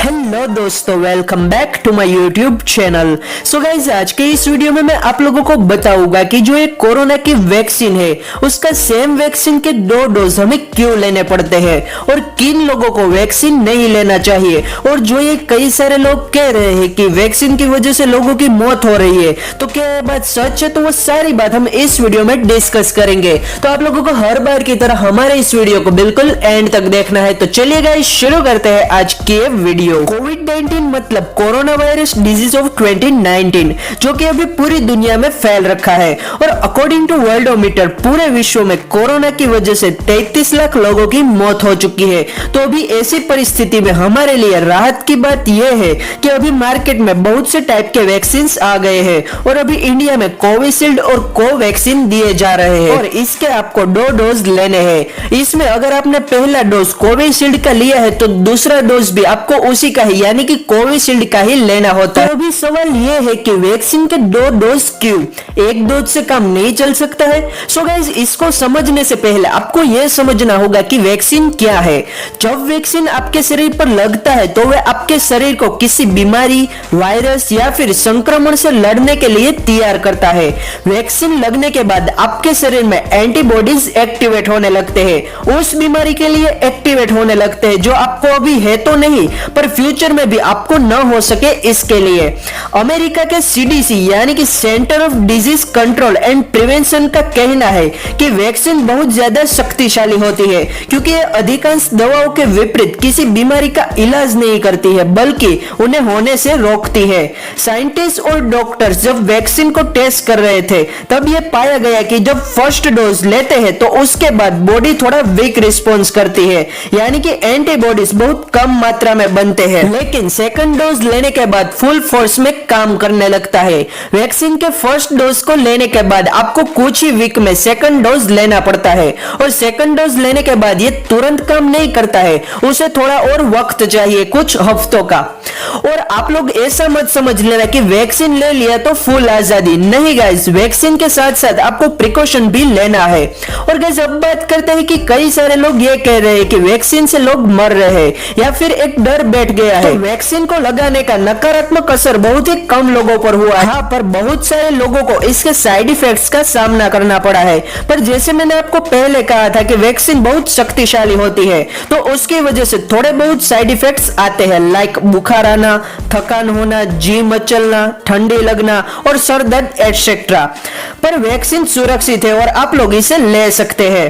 Hello दोस्तों, welcome back to my YouTube channel. So guys, आज के इस वीडियो में मैं आप लोगों को बताऊंगा कि जो एक कोरोना की वैक्सीन है उसका सेम वैक्सीन के 2 डोज हमें क्यों लेने पड़ते हैं और किन लोगों को वैक्सीन नहीं लेना चाहिए। और जो ये कई सारे लोग कह रहे हैं कि वैक्सीन की वजह से लोगों की मौत हो रही है, तो क्या ये बात सच है? तो वो सारी बात हम इस वीडियो में डिस्कस करेंगे। तो आप लोगों को हर बार की तरह हमारे इस वीडियो को बिल्कुल एंड तक देखना है। तो चलिए गाइस, शुरू करते हैं आज की वीडियो। कोविड-19 मतलब कोरोना वायरस डिजीज ऑफ 2019, जो कि अभी पूरी दुनिया में फैल रखा है। और अकॉर्डिंग टू वर्ल्डोमीटर पूरे विश्व में कोरोना की वजह से 33 लाख लोगों की मौत हो चुकी है। तो अभी ऐसी परिस्थिति में हमारे लिए राहत की बात यह है कि अभी मार्केट में बहुत से टाइप के वैक्सीन आ गए हैं और अभी इंडिया में कोविशील्ड और कोवैक्सिन दिए जा रहे हैं और इसके आपको 2 डोज लेने हैं। इसमें अगर आपने पहला डोज कोविशील्ड का लिया है तो दूसरा डोज भी आपको उसी का ही यानी कि कोविशील्ड का ही लेना होता है। तो अभी सवाल ये है कि वैक्सीन के 2 डोज क्यों? एक डोज से काम नहीं चल सकता है? सो गाइस, इसको समझने से पहले आपको यह समझना होगा कि वैक्सीन क्या है। जब वैक्सीन आपके शरीर पर लगता है तो वह आपके शरीर को किसी बीमारी, वायरस या फिर संक्रमण से लड़ने के लिए तैयार करता है। वैक्सीन लगने के बाद आपके शरीर में एंटीबॉडीज एक्टिवेट होने लगते हैं, उस बीमारी के लिए एक्टिवेट होने लगते हैं जो आपको अभी है तो नहीं पर फ्यूचर में भी आपको न हो सके इसके लिए। अमेरिका के सीडीसी यानी कि centre of disease control and prevention का कहना है कि वैक्सीन बहुत ज्यादा शक्तिशाली होती है क्योंकि ये अधिकांश दवाओं के विपरीत किसी बीमारी का इलाज नहीं करती है बल्कि उन्हें होने से रोकती है। साइंटिस्ट और डॉक्टर्स जब वैक्सीन को टेस्ट कर रहे थे तब यह पाया गया कि जब फर्स्ट डोज लेते हैं तो उसके बाद बॉडी थोड़ा वीक रिस्पॉन्स करती है यानी कि एंटीबॉडीज बहुत कम मात्रा में बनते हैं, लेकिन सेकंड डोज लेने के बाद फुल फोर्स में काम करने लगता है। वैक्सीन के फर्स्ट डोज को लेने के बाद आपको कुछ ही वीक में सेकंड डोज लेना पड़ता है और सेकंड डोज लेने के बाद ये तुरंत काम नहीं करता है, उसे थोड़ा और वक्त चाहिए, कुछ हफ्तों का। और आप लोग ऐसा मत समझ लेना कि वैक्सीन ले लिया तो फुल आजादी, नहीं गाइस, वैक्सीन के साथ साथ आपको प्रिकॉशन भी लेना है। और गाइस, अब बात करते हैं कि कई सारे लोग ये कह रहे हैं कि वैक्सीन से लोग मर रहे हैं या फिर एक डर बैठ गया है। तो वैक्सीन को लगाने का नकारात्मक असर बहुत ही कम लोगों पर हुआ है, हाँ, पर बहुत सारे लोगों को इसके साइड इफेक्ट्स का सामना करना पड़ा है। पर जैसे मैंने आपको पहले कहा था कि वैक्सीन बहुत शक्तिशाली होती है तो उसकी वजह से थोड़े बहुत साइड इफेक्ट्स आते हैं, लाइक बुखार आना, थकान होना, जी मचलना, ठंडी लगना और सर दर्द एटसेट्रा। पर वैक्सीन सुरक्षित है और आप लोग इसे ले सकते हैं।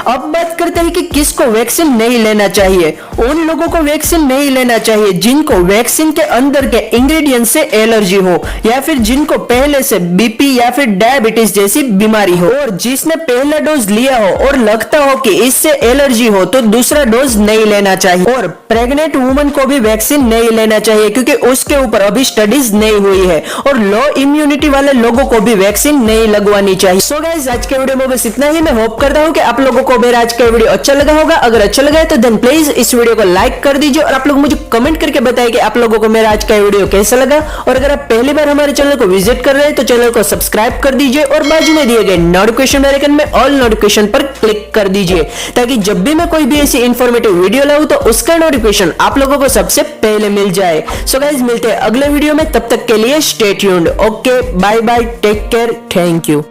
अब बात करते हैं कि किसको वैक्सीन नहीं लेना चाहिए। उन लोगों को वैक्सीन नहीं लेना चाहिए जिनको वैक्सीन के अंदर के इंग्रेडिएंट से एलर्जी हो या फिर जिनको पहले से बीपी या फिर डायबिटीज जैसी बीमारी हो और जिसने पहला डोज लिया हो और लगता हो कि इससे एलर्जी हो तो दूसरा डोज नहीं लेना चाहिए। और प्रेग्नेंट वुमन को भी वैक्सीन नहीं लेना चाहिए क्योंकि उसके ऊपर अभी स्टडीज नहीं हुई है। और लो इम्यूनिटी वाले लोगों को भी वैक्सीन नहीं लगवानी चाहिए। सो गाइस, आज के वीडियो में बस इतना ही। मैं होप करता हूँ कि आप लोगों को मेरा आज का वीडियो अच्छा लगा होगा। अगर अच्छा लगा है तो देन प्लीज इस वीडियो को लाइक कर दीजिए और आप लोग मुझे कमेंट करके बताइए कि आप लोगों को मेरा आज का वीडियो कैसा लगा। और अगर आप पहली बार हमारे चैनल को विजिट कर रहे हैं तो चैनल को सब्सक्राइब कर दीजिए और बाजू में दिए गए नोटिफिकेशन आइकन में ऑल नोटिफिकेशन पर क्लिक कर दीजिए ताकि जब भी मैं कोई भी ऐसी इंफॉर्मेटिव वीडियो लाऊं तो उसका नोटिफिकेशन आप लोगों को सबसे पहले मिल जाए। सो गाइस, मिलते हैं अगले वीडियो में, तब तक के लिए stay tuned. Okay, bye bye, take care, thank you.